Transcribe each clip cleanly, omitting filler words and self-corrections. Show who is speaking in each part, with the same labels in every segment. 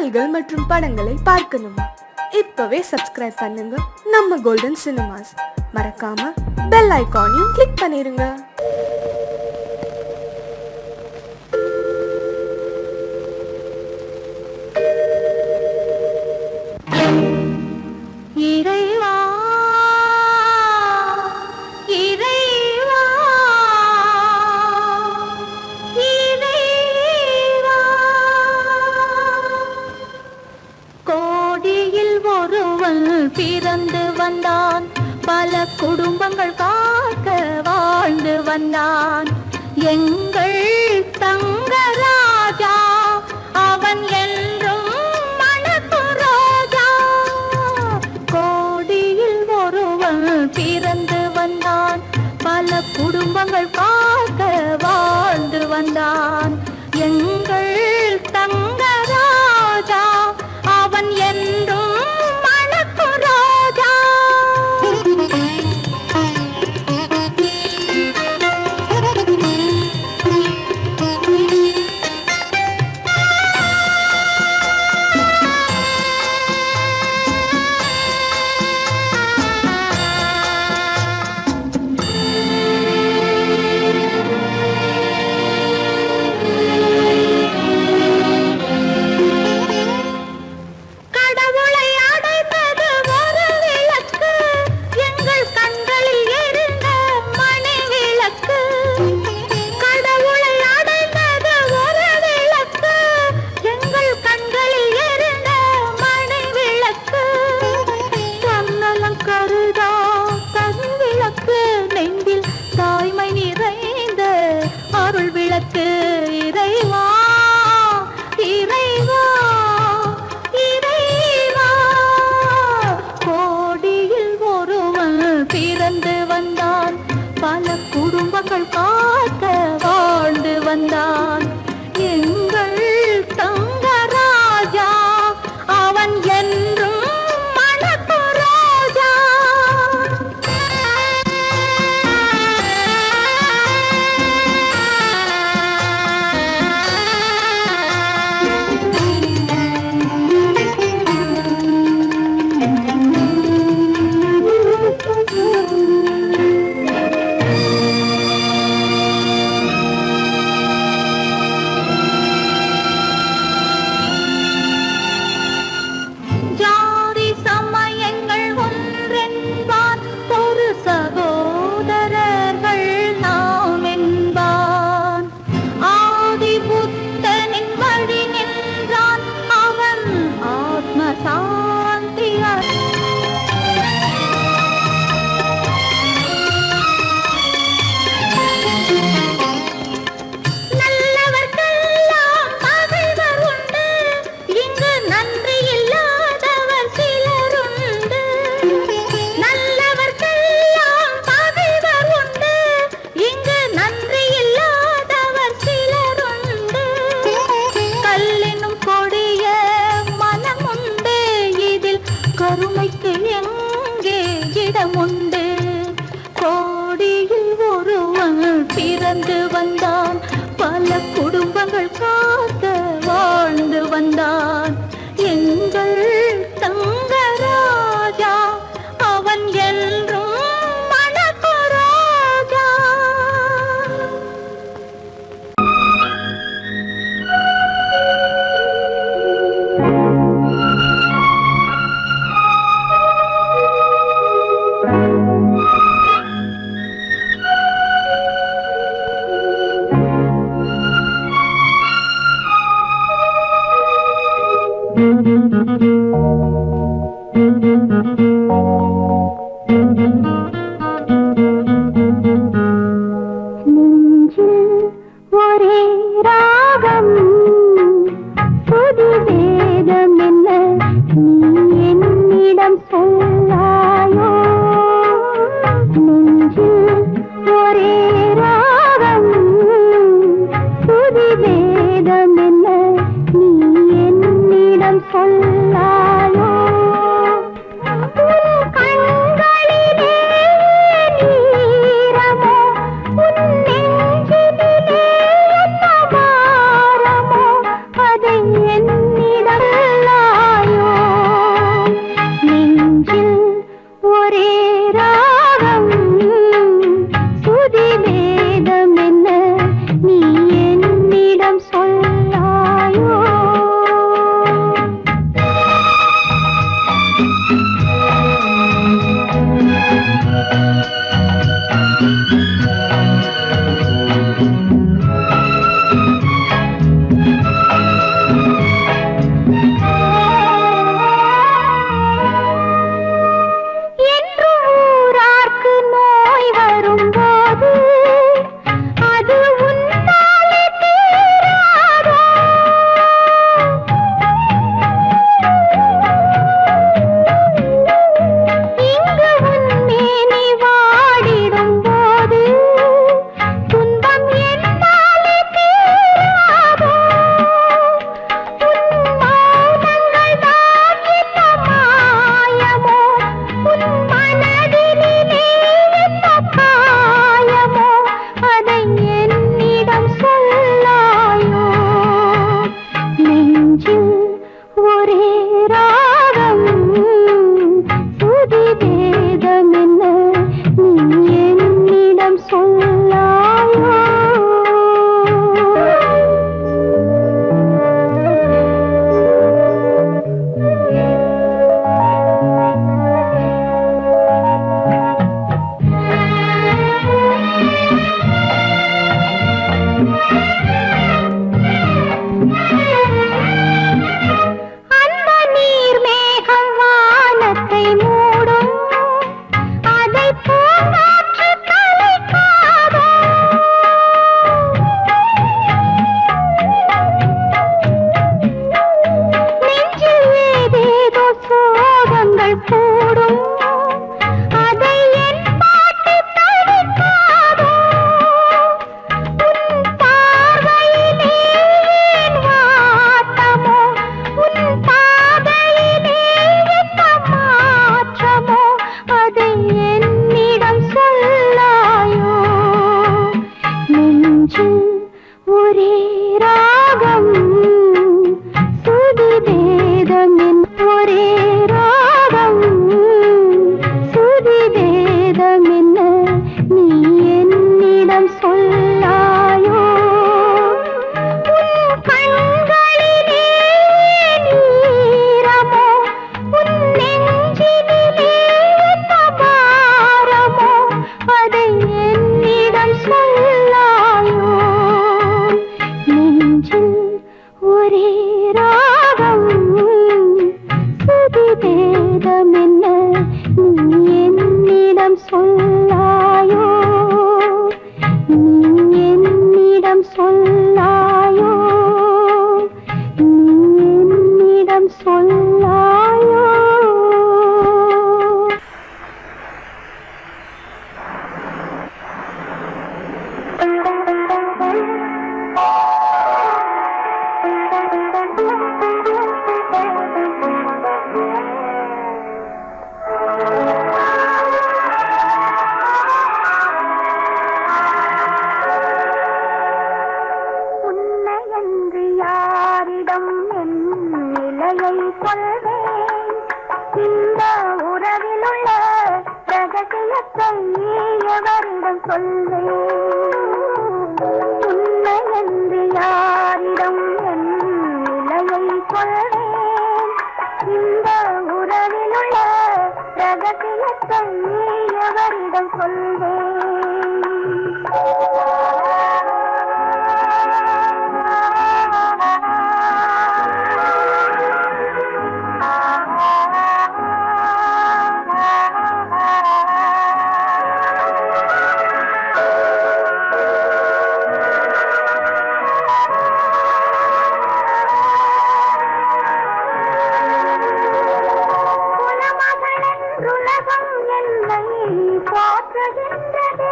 Speaker 1: பாடல்கள் மற்றும் படங்களை பார்க்கணுமா? இப்பவே சப்ஸ்கிரைப் பண்ணுங்க நம்ம கோல்டன் சினிமாஸ். மறக்காம பெல் ஐகானையும் கிளிக் பண்ணிருங்க.
Speaker 2: பிறந்து வந்தான், பல குடும்பங்கள் காக்க வாழ்ந்து வந்தான். எங்கள் தங்கராஜா அவன் என்றும் மணக்கும் ரோஜா. கோடியில் ஒருவன் பிறந்து வந்தான், பல குடும்பங்கள் காக்க வாழ்ந்து வந்தான். எங்கள் தங்கராஜா அவன் என்றும் பிறந்து வந்தான், பல குடும்பங்கள் காக்க வாழ்ந்து வந்தான். எங்கள் தங்கராஜா அவன் என்றும் மணக்கும் ரோஜா. கருமைக்கு எங்கே இடமுண்டு? கோடியில் ஒருவன் பிறந்து வந்தான், பல குடும்பங்கள் காக்க வாழ்ந்து வந்தான். எங்கள் தங்கராஜா அவன் என்றும் மணக்கும் ரோஜா. என்னிடம் நிலையை சொல்வேன். இந்த உறவில் உள்ள ரகசியத்தை எவரிடம் சொல்வேன்? உண்மை என்று யாரிடம் என் நிலையை சொல்வேன்? இந்த உறவில் உள்ள ரகசியத்தை எவரிடம் சொல்வேன்? போற்றுகின்றதே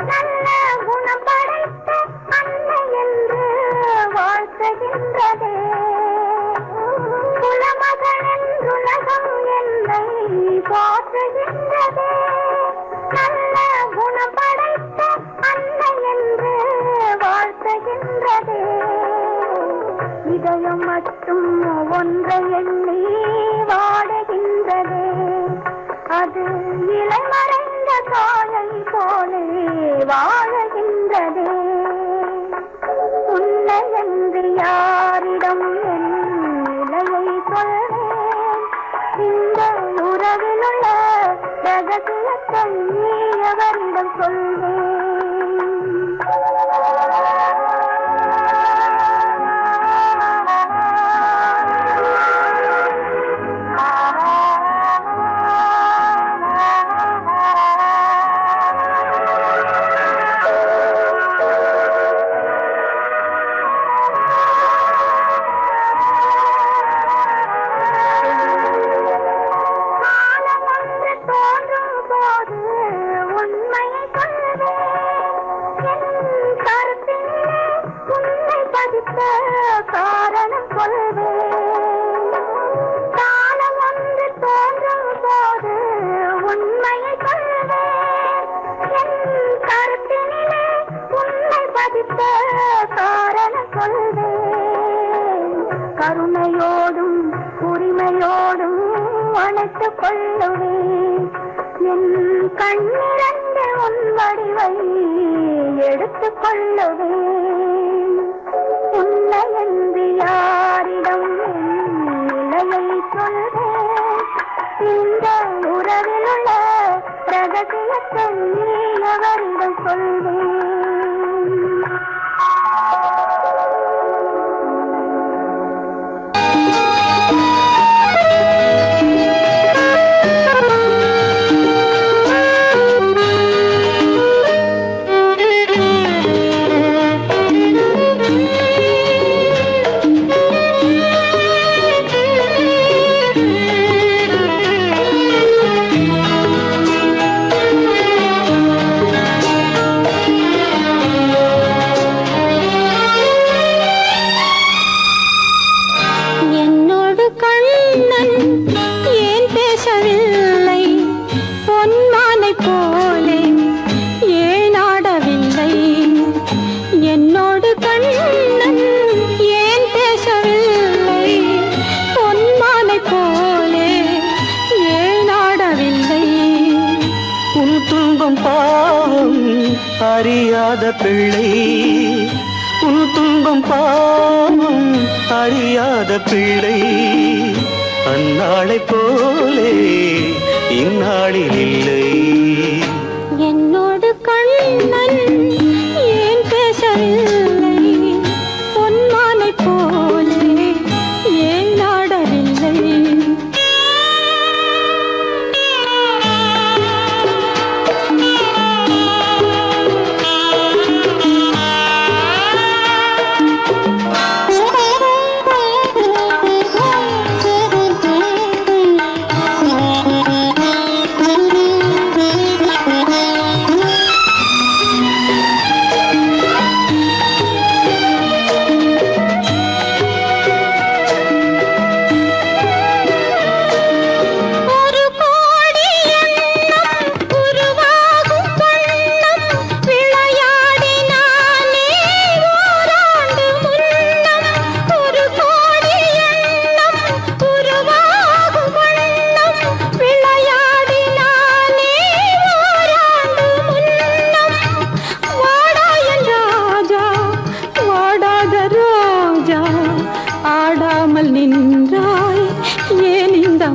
Speaker 2: நல்ல குணம் படைத்த அன்னை என்று வாழ்த்துகின்றதே. குலமகள் என்றுலகம் என்னை போற்றுகின்றதே நல்ல குணம் படைத்த அன்னை என்று வாழ்த்துகின்றதே. இதயம் மட்டும் ஒன்றை எண்ணி வாடுகின்றதே. அது இலை மறைந்த காலை போலே வாழுகின்றதே. உன்னை என்று யாரிடம் என் நிலையை சொல்வேன்? இந்த உறவில் உள்ள ரகசியத்தை எவரிடம் சொல்வேன்? காரணம் சொல்வேன். காலம் ஒன்று தோன்றும் போது உண்மையை சொல்வேன். என் கருத்தினிலே உண்மை பதித்த காரணம் சொல்வேன். கருணையோடும் உரிமையோடும் அணைத்துக் கொள்ளுவேன். என் கண்ணிரண்டு உன் வடிவை எடுத்துக் கொள்ளுவேன். உன்னை என்று யாரிடம் நிலையை சொல்வேன்? இந்த உறவில் உள்ள ரகசியத்தை எவரிடம் சொல்வேன்?
Speaker 3: அறியாத பிள்ளை உன் துன்பம் பாவம் அறியாத பிள்ளை அந்நாளை போலே இந்நாளில் இல்லை.
Speaker 2: என்னோடு கண்ணன் ஏன் பேசவில்லை? பொன்மானை போலே ஏன் நாடவில்லை?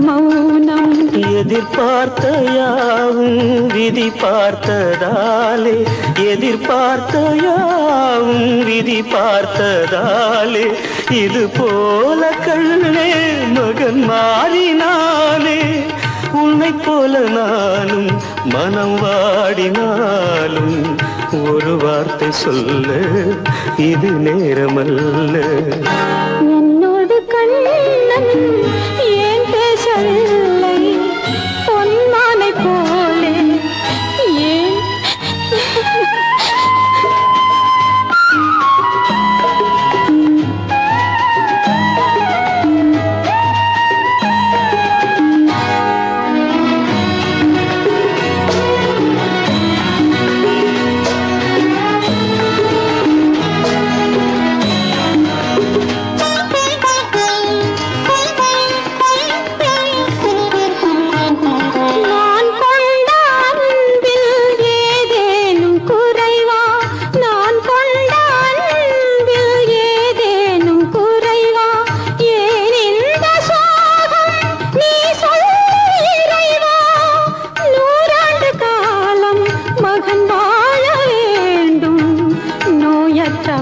Speaker 2: மௌனம்
Speaker 3: எதிர்பார்த்த யாவும் விதி பார்த்ததாலே எதிர்பார்த்த யாவும் விதி பார்த்ததாலே இது போல கண்ணே மகன் மாறினாலே உன்னை போல நானும் மனம் வாடினாலும் ஒரு வார்த்தை சொல்ல இது நேரமல்ல.
Speaker 2: என்னோடு கண்ணன் ஏன் பேசவில்லை பொன்மானை போலே ஏன்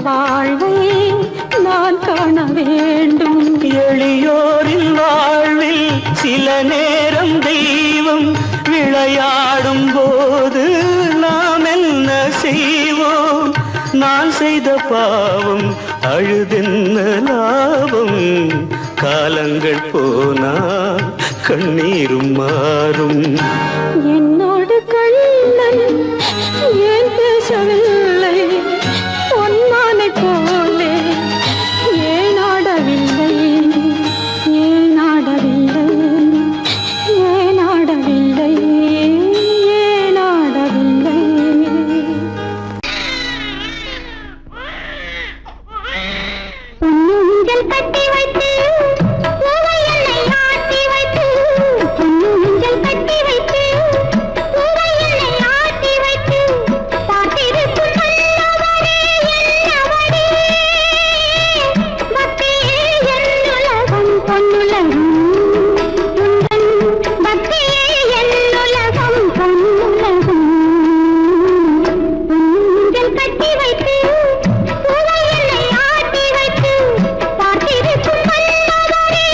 Speaker 2: வாழ்வை நான் காண வேண்டும்.
Speaker 3: எளியோரின் வாழ்வில் சில நேரம் தெய்வம் விளையாடும் போது நாம் என்ன செய்வோம்? நான் செய்த பாவம் அழுதென்ன லாபம்? காலங்கள் போனா கண்ணீரும் மாறும்.
Speaker 2: என்னோடு கண்ணன் ஏன் பேசவில்லை பொன்மானை போலே ஏன் ஆடவில்லை ஏன் ஆடவில்லை ஏன் ஆடவில்லை ஏன் ஆடவில்லை? பொன்னூஞ்சல் கட்டி வைத்து பூவையெல்லை ஆட்டி வைத்து பொன்னூஞ்சல் கட்டி வைத்து பூவையெல்லை ஆட்டி வைத்து பார்த்திருக்கும் நல்லவரே என்னவரே பக்தியே என்னுலகம் பொன்னுலகம் உந்தன் பக்தியே என்னுலகம் பொன்னுலகம். பொன்னூஞ்சல் கட்டி வைத்து பூவையெல்லை ஆட்டி வைத்து பார்த்திருக்கும் நல்லவரே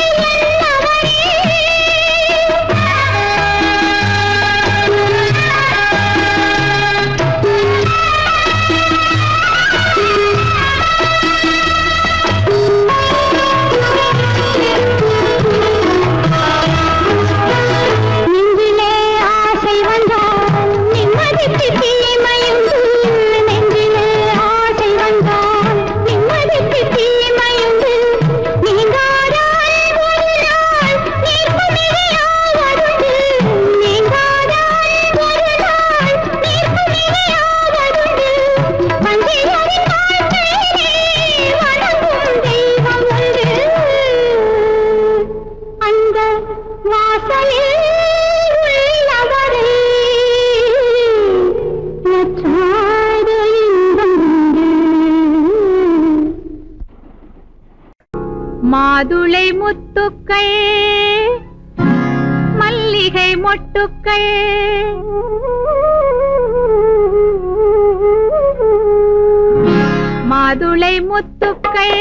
Speaker 2: நெஞ்சிலே ஆசை வந்தால் நிம்மதிக்கு தீமையுண்டு. நெஞ்சிலே ஆசை வந்தால் நிம்மதிக்கு தீமையுண்டு. நீங்காதால் ஒரு நாள் நீர்க்குமிழியாவதுண்டு. நீங்காதால் ஒரு நாள் நீர்க்குமிழியாவதுண்டு. வஞ்சியரின் வாழ்க்கையிலே வணங்கும் தெய்வம் உண்டு. அந்த வாசலில் உள்ளவரை வற்றாத இன்பம் உண்டு. மாதுளை முத்துக்கள் மல்லிகை மொட்டுக்கள் மாதுளை முத்துக்கள்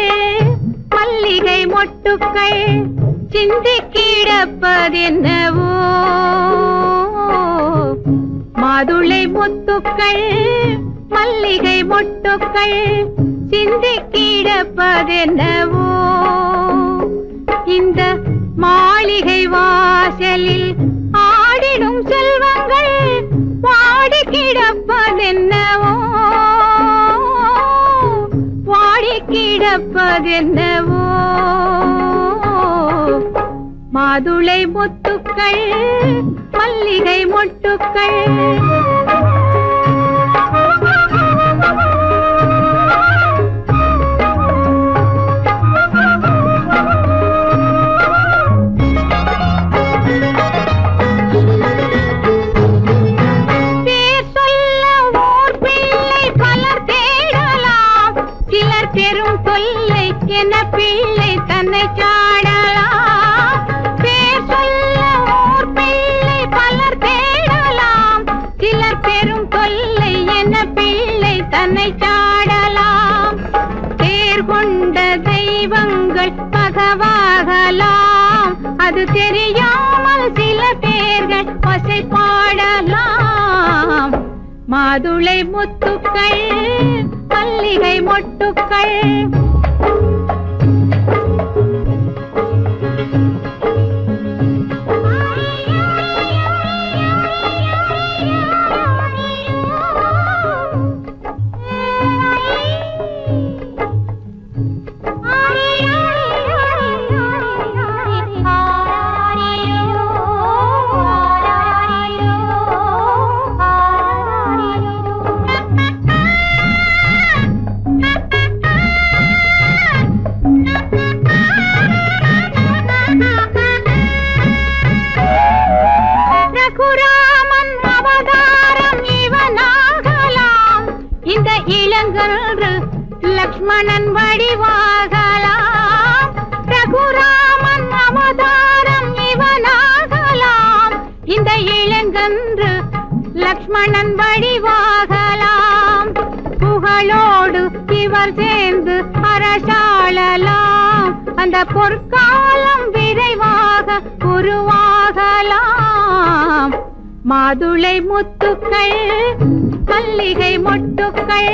Speaker 2: மல்லிகை மொட்டுக்கள் சிந்தி கிடப்பதென்னவோ? மாதுளை முத்துக்கள் மல்லிகை மொட்டுக்கள் சிந்தி கிடப்பதென்னவோ? இந்த மாளிகை வாசலில் ஆடிடும் செல்வங்கள் வாடி கிடப்பதென்னவோ? வாடி கிடப்பதென்னவோ? மாதுளை முத்துக்கள் மல்லிகை மொட்டுக்கள் பேர் சொல்ல ஓர் பிள்ளை பலர் தேடலாம். சிலர் பெரும் தொல்லை என பிள்ளை தன்னை சாடலாம். பேர் சொல்ல ஆகலாம். அது தெரியாமல் சில பேர்கள் பசை பாடலாம். மாதுளை முத்துக்கள் மல்லிகை மொட்டுக்கள் லக்ஷ்மணன் வடிவாகலாம். ரகுராமன் அவதாரம் இவனாகலாம். இந்த இளங்கன்று லக்ஷ்மணன் வடிவாகலாம். புகழோடு இவர் சேர்ந்து அரசாளலாம். அந்த பொற்காலம் விரைவாக உருவாகலாம். மாதுளை முத்துக்கள் மல்லிகை மொட்டுக்கள்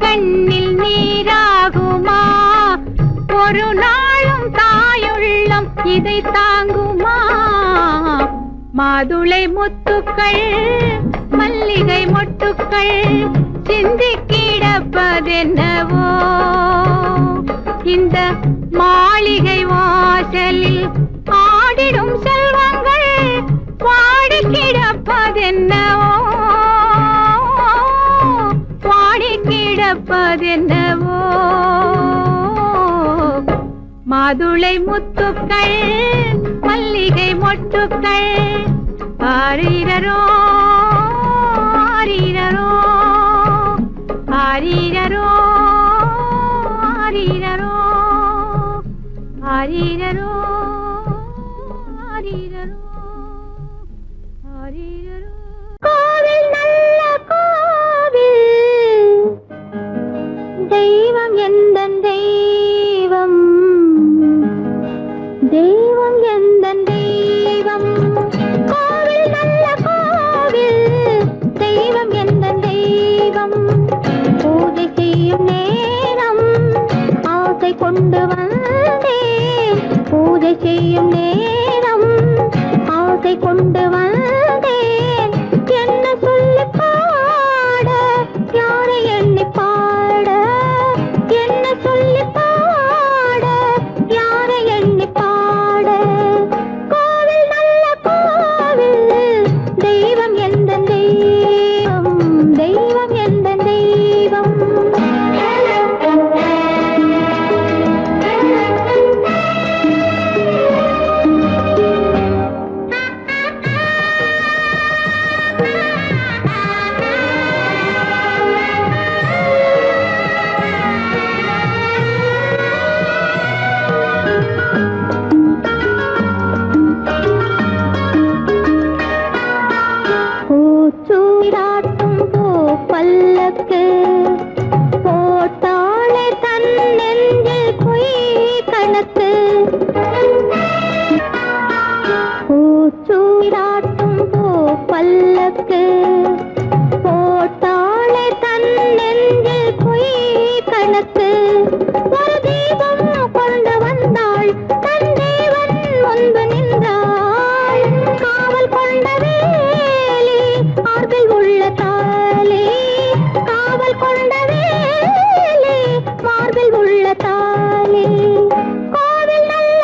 Speaker 2: கண்ணில் நீராகுமா? ஒரு நாளும் தாயுள்ளம் இதை தாங்குமா? மாதுளை முத்துக்கள் மல்லிகை மொட்டுக்கள் சிந்தி கிடப்பதென்னவோ? இந்த மாளிகை வாசலில் ஆடிடும் செல்வங்கள் பாடி கிடப்பதென்னவோ? கிடப்பதென்னவோ? மாதுளை முத்துக்கள் மல்லிகை மொட்டுக்கள் ஆரீரரோ ஆரீரரோ ஆரீரரோ ஆரீரரோ ஆரீரரோ ஆரீரரோ ஆரீரரோ. கோவில் நல்ல கோவில், தெய்வம் எந்தன் தெய்வம், தெய்வம் எந்தன் தெய்வம். கோவில் நல்ல கோவில், தெய்வம் எந்தன் தெய்வம். பூஜை செய்யும் நேரம் ஆசை கொண்டு வந்தேன். பூஜை செய்யும் நேரம் ஆசை கொண்டு வந்தேன். என்ன சொல்லி பாட, யாரை எண்ணி பாட, என்ன சொல்லி பாட, யாரை எண்ணி பாட. கோவில் நல்ல கோவில், தெய்வம் எந்த தெய்வம், தெய்வம் எந்த தெய்வம். பூச்சூடாட்டும் பூ பல்லக்கு போட்டாளே தன் நெஞ்சில் பொய் கணக்கு. பூச்சூடாட்டும் பூ பல்லக்கு போட்டாளே தன் நெஞ்சில் பொய் கணக்கு. ஒரு தீபம் கொண்டு வந்தாள், தன் தேவன் முன்பு நின்றாள். காவல் கொண்ட வேலி மார்பில் உள்ள தாலி, காவல் கொண்ட வேலி மார்பில் உள்ள தாலி. கோவில் நல்ல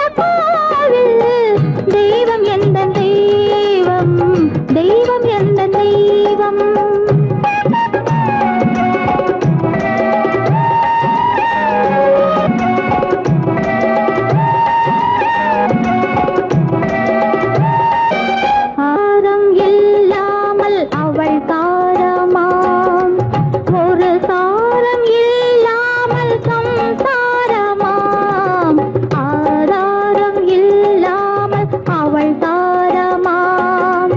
Speaker 2: அவள் தாரமாம்.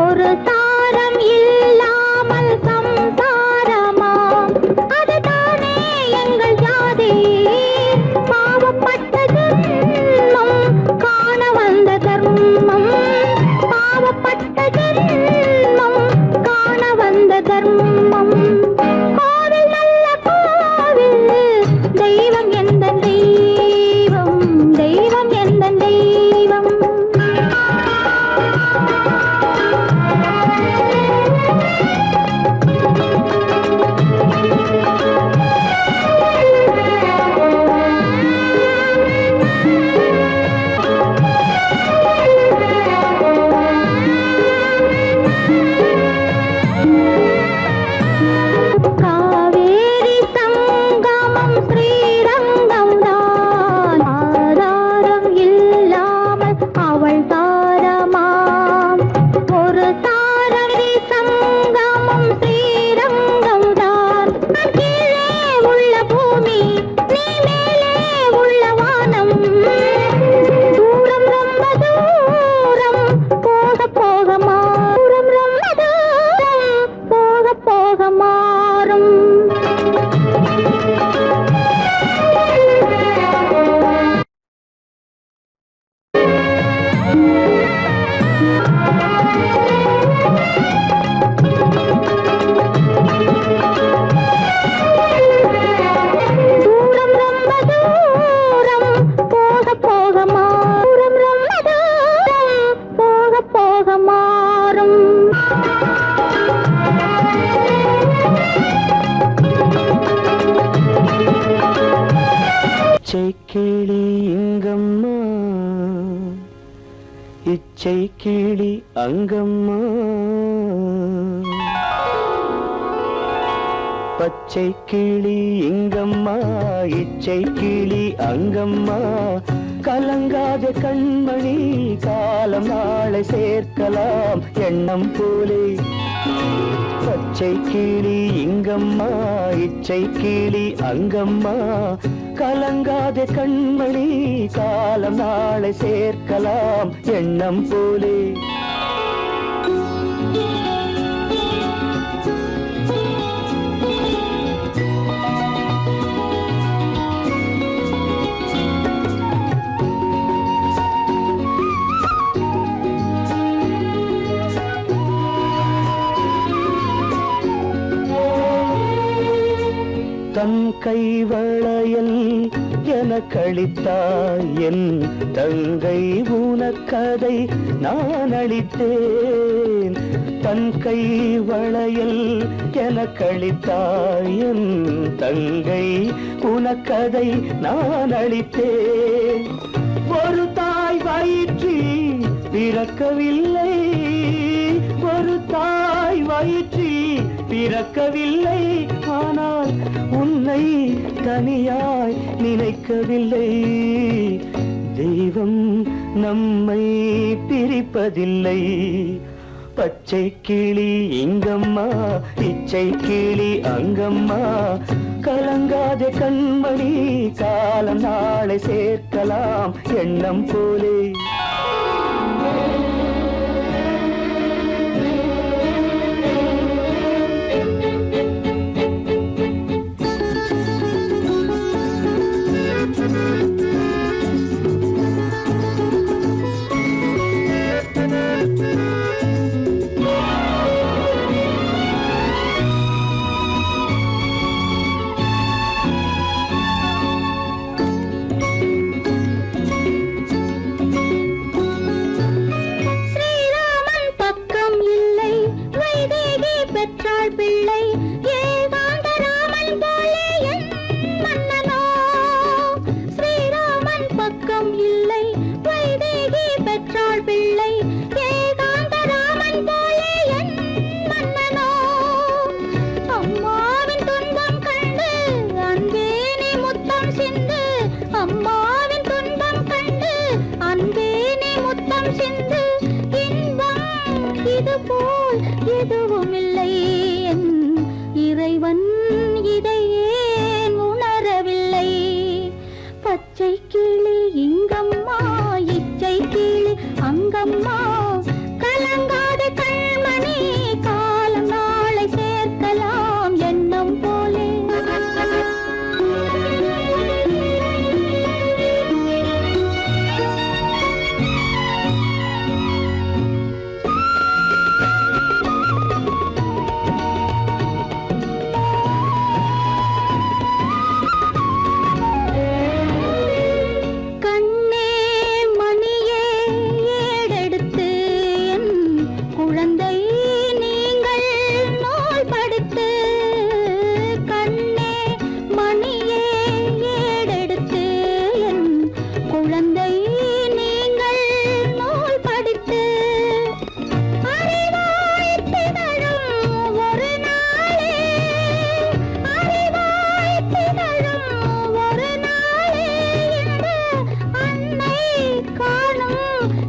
Speaker 2: ஒரு தாரம் இல்லாமல் சம்சாரமாம். அதுதானே எங்கள் ஜாதி. பாவப்பட்ட ஜென்மம் காண வந்த தர்மம். பாவப்பட்ட ஜென்மம் காண வந்த தர்மம். கோவில் நல்ல கோவில். தெய்வம் எந்த தெய்வம். தெய்வம் எந்த தெய்வம். காவேரி சங்கமம் ஸ்ரீரங்கம் தான். ஆதாரம் இல்லாமல் அவள் தாரமாம். ஒரு தாரவி சங்கமம் ஸ்ரீரங்கம் தான். கீழே உள்ள பூமி, நீ மேலே உள்ள வானம். தூரம் ரொம்ப தூரம் போக போக மாறும். ரொம்ப தூரம் போக போக மாறும். தூரம் ரொம்ப தூரம் போக போக மாறும். ரொம்ப தூரம் போக போக மாறும்.
Speaker 3: இச்சை கிளி இங்கம்மா, இச்சை கிளி அங்கம்மா. பச்சை கிளி இங்கம்மா, இச்சை கிளி அங்கம்மா. கலங்காத கண்மணி, காலம் நாளை சேர்க்கலாம் எண்ணம் போலே. பச்சை கிளி இங்கம்மா, இச்சை கிளி அங்கம்மா. கலங்காத கண்மணி, காலம் நாளை சேர்க்கலாம் எண்ணம் போலே. தன் கைவளையல் எனக்களித்தாய் என் தங்கை, உனக்கதை நான் அளித்தேன். தன் கைவளையல் எனக்களித்தாய் என் தங்கை, உனக்கதை நான் அளித்தேன். ஒரு தாய் வயிற்றில் பிறக்கவில்லை. ஒரு தாய் வயிற்றில் பிறக்கவில்லை. ஆனால் உன்னை தனியாய் நினைக்கவில்லை. தெய்வம் நம்மை பிரிப்பதில்லை. பச்சை கிளி இங்கம்மா, இச்சை கிளி அங்கம்மா. கலங்காத கண்மணி, காலம் நாளை சேர்க்கலாம் எண்ணம் போலே. பச்சை கிளி இங்கம்மா, இச்சை கிளி அங்கம்மா.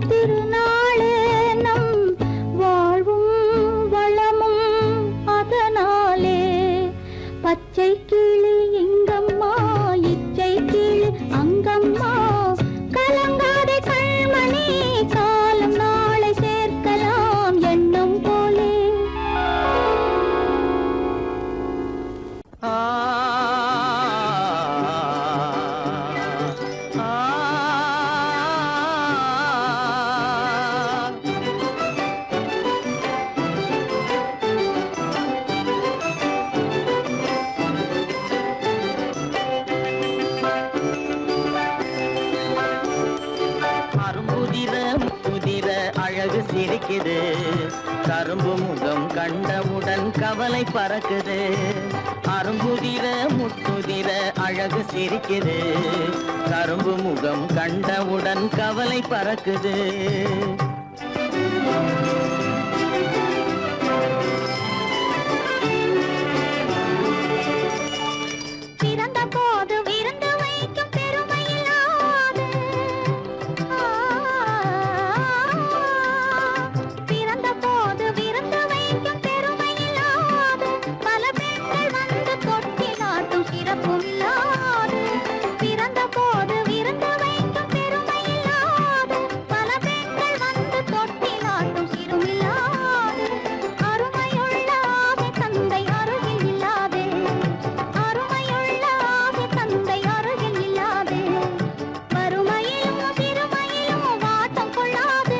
Speaker 2: திருநாளே நம் வாழ்வும் வளமும் அதனாலே பச்சை கிளி இங்கம்மா இச்சை கிளி அங்கம்மா கலங்காதே கண்மணி காலம் நாளை சேர்க்கலாம் எண்ணம் போலே
Speaker 3: அழகு சிரிக்குது கரும்பு முகம் கண்டவுடன் கவலை பறக்குது அரும்புதிர முத்துதிர அழகு சிரிக்குது கரும்பு முகம் கண்டவுடன் கவலை பறக்குது
Speaker 2: பிறந்த போது விருந்து வைக்கும் பெருமையில்லாது பிறந்த போது விருந்து வைக்கும் பெருமையில்லாது பல பெண்கள் வந்து தொட்டிலாட்டும் சிறப்பும் இல்லாது பிறந்த போது விருந்து வைக்கும் பெருமையில்லாது பல பெண்கள் வந்து தொட்டிலாட்டும் சிறுமில்லாது அருமையுள்ள ஆவி தந்தை அருகில் இல்லாதே அருமையுள்ள ஆவி தந்தை அருகில் இல்லாதே வறுமையிலும் சிறுமையிலும் வாட்டம் கொள்ளாது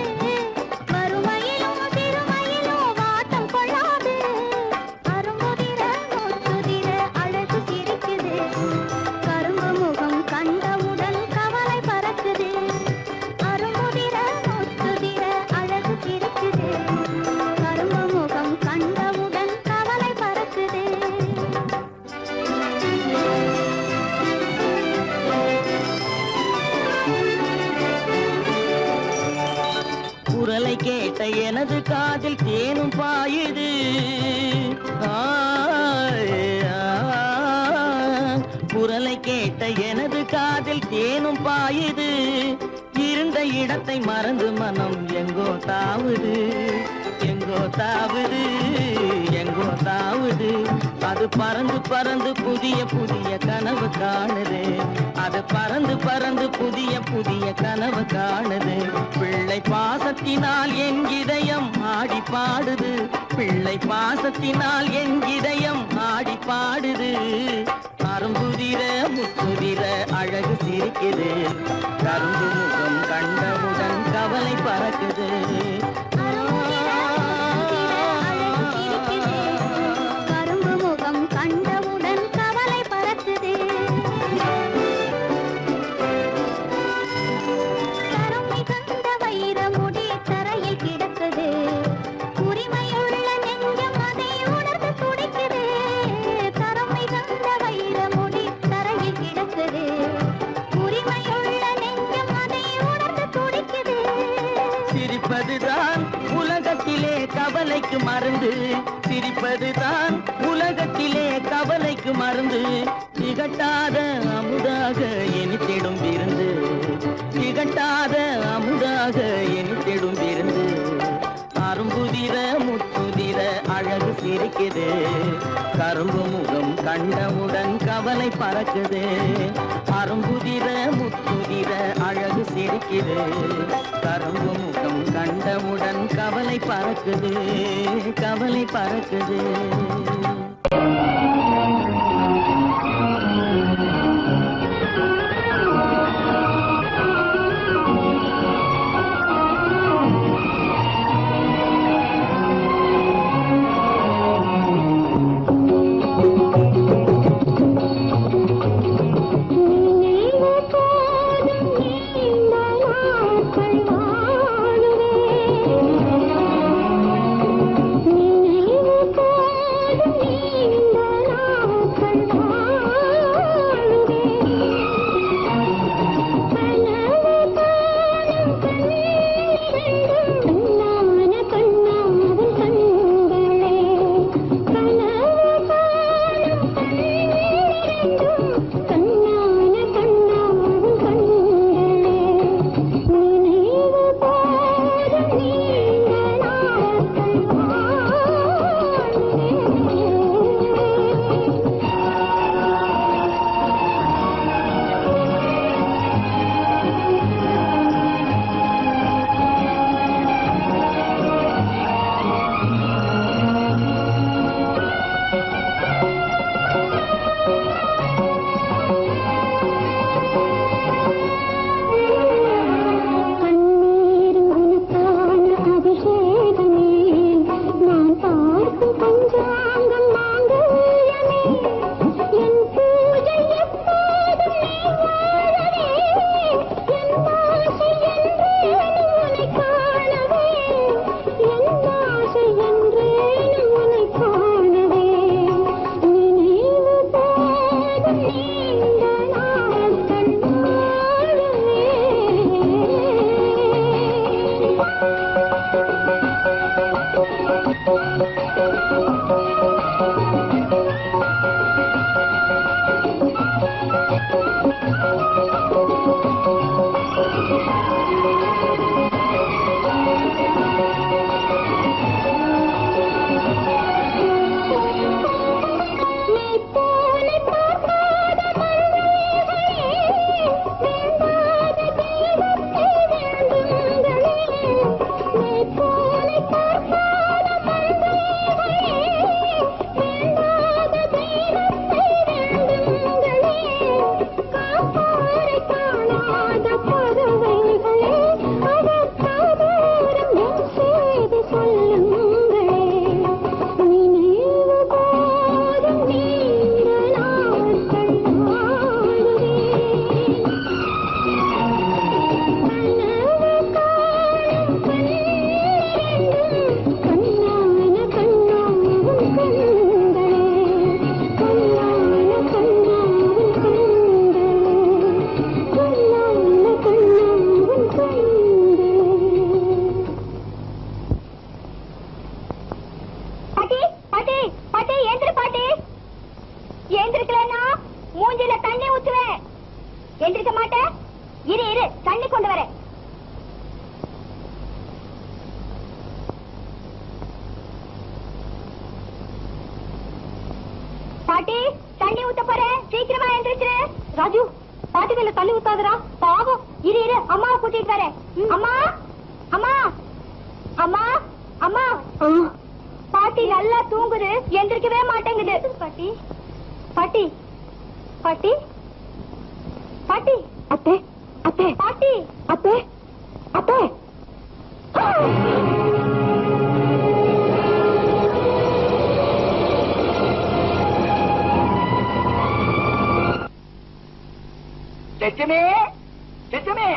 Speaker 2: வறுமையிலும் சிறுமையிலும் வாட்டம் கொள்ளாது அரும்புதிர முத்துதிர அழகு சிரிக்குது கரும்பு முகம் கண்டவுடன் கவலை பறக்குது அரும்புதிர முத்துதிர அழகு சிரிக்குது கரும்பு முகம் கண்டவுடன் கவலை பறக்குது
Speaker 3: குரலை கேட்ட எனது காதில் தேனும் பாயுது குரலை கேட்ட எனது காதில் தேனும் பாயுது இருந்த இடத்தை மறந்து மனம் எங்கோ தாவுது எங்கோ தாவுது எங்கோ தாவுது அது பறந்து பறந்து புதிய புதிய கனவு காணுது அது பறந்து பறந்து புதிய புதிய கனவு காணுது பிள்ளை பாசத்தினால் என் இதயம் ஆடி பாடுது பிள்ளை பாசத்தினால் என் இதயம் ஆடி பாடுது அரும்புதிர முத்துதிர அழகு சிரிக்குது கரும்பு முகம் கண்டவுடன் கவலை பறக்குது
Speaker 2: கரும்பு முகம் கண்டவுடன் கவலை பறக்குது தரம் மிகுந்த வைரமுடி தரையில் கிடக்குது உரிமையுள்ள நெஞ்சம் அதை உணர்ந்து துடிக்குது தரம் மிகுந்த வைரமுடி தரையில் கிடக்குது உரிமையுள்ள நெஞ்சம் அதை உணர்ந்து துடிக்குது
Speaker 3: சிரிப்பதுதான் உலகத்திலே கவலைக்கு மருந்து சிரிப்பதுதான் உலகத்திலே கவலைக்கு மருந்து திகட்டாத அமுதாக இனித்திடும் விருந்து திகட்டாத அமுதாக இனித்திடும் விருந்து அரும்புதிர முத்துதிர அழகு சிரிக்குது கரும்பு முகம் கண்டவுடன் கவலை பறக்குது அரும்புதிர முத்துதிர அழகு சிரிக்குது கரும்பு முகம் கண்டவுடன் கவலை பறக்குது கவலை பறக்குது
Speaker 2: எந்திரிச்சிரு. ராஜு, பாட்டி மேல தள்ளி ஊத்தாதரா, பாவம். இரு இரு, அம்மாவை கூட்டிட்டு வரேன். அம்மா அம்மா அம்மா அம்மா. பாட்டி நல்லா தூங்குது, எந்திரிக்கவே மாட்டேங்குது. பாட்டி பாட்டி பாட்டி பாட்டி. அத்தை அத்தை பாட்டி அத்தை அத்தை.
Speaker 4: லட்சுமி, லட்சுமி.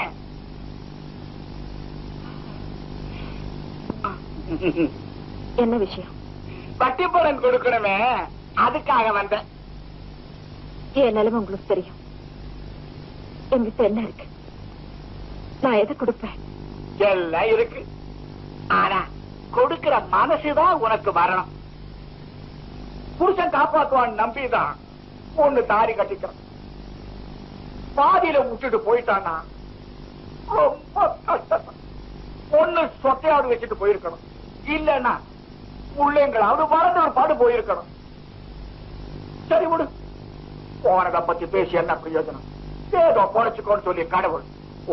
Speaker 2: என்ன விஷயம்?
Speaker 4: வட்டி பணம் கொடுக்கணுமே, அதுக்காக வந்தேன்.
Speaker 2: என் நிலைமை உங்களுக்கு தெரியும். என்கிட்ட என்ன இருக்கு? நான் எதை கொடுப்பேன்?
Speaker 4: எல்லாம் இருக்கு. ஆனா கொடுக்கிற மனசுதான் உனக்கு வரணும். புருஷன் காப்பாத்துவான் நம்பிதான் ஒண்ணு தாரி கட்டிக்க. பாதியில விட்டுட்டு போயிட்டானா ரொம்ப கஷ்டம். ஒண்ணு சொட்டையாவது வச்சுட்டு போயிருக்கணும், இல்லன்னா பிள்ளைங்களாவது பறந்து ஒரு பாடு போயிருக்கணும். சரி விடு, போனதை பத்தி பேசி என்ன பிரயோஜனம்? ஏதோ பொழைச்சுக்கோன்னு சொல்லி கடவுள்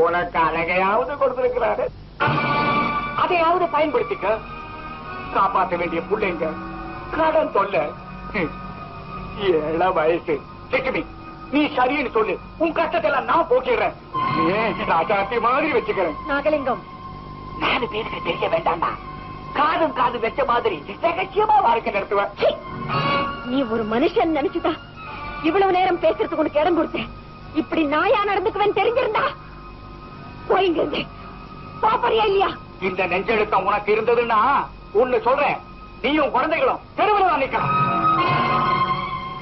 Speaker 4: உனக்கு அழகையாவது கொடுத்திருக்கிறாரு. அதையாவது பயன்படுத்திக்க. காப்பாற்ற வேண்டிய பிள்ளைங்க, கடன் தொல்லை, 7 வயசு. லட்சுமி, நீ சரின்னு சொல்லு, உன் கஷ்டத்தை எல்லாம் நான் போக்கிடுறேன். ராஜாத்தி மாதிரி வச்சுக்கிறேன்.
Speaker 2: நாகலிங்கம்,
Speaker 4: 4 பேருக்கு தெரிய வேண்டாம்டா. காதும் காது வச்ச மாதிரி ரகசியமா வாழ்க்கை நடத்துவேன்.
Speaker 2: நீ ஒரு மனுஷன் நினைச்சுதா இவ்வளவு நேரம் பேசுறதுக்கு உனக்கு இடம் கொடுத்தேன். இப்படி நாயா நடந்துக்குவேன் தெரிஞ்சிருந்தா போயிங்க. பாப்பறியா இல்லையா?
Speaker 4: இந்த நெஞ்செழுத்தம் உனக்கு இருந்ததுன்னா ஒண்ணு சொல்றேன், நீயும் குழந்தைகளும் தெருவில் தான் நிக்கலாம்.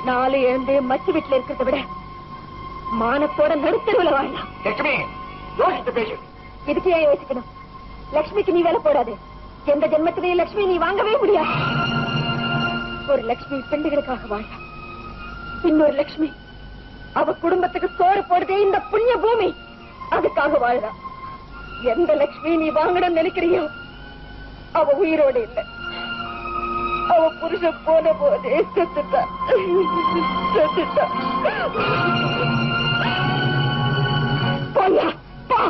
Speaker 2: 4 எழுந்து மச்சு வீட்டுல இருக்கிறத விட மானத்தோட நடுத்தருவில் வாழலாம்.
Speaker 4: லட்சுமி, யோசித்து பேசு.
Speaker 2: இதுக்கு ஏன் யோசிக்கணும்? லட்சுமிக்கு நீ வேலை போடாது. எந்த ஜென்மத்திலேயே லட்சுமி நீ வாங்கவே முடியாது. ஒரு லட்சுமி பெண்டுகளுக்காக வாழ, இன்னொரு லட்சுமி அவ குடும்பத்துக்கு சோறு போடுதே இந்த புண்ணிய பூமி, அதுக்காக வாழறா. எந்த லட்சுமி நீ வாங்கணும்னு நினைக்கிறியோ அவ உயிரோடு இல்லை. அவ புருஷன் போன போதே செத்துட்டா. போயா பா.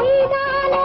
Speaker 2: செய்தாலே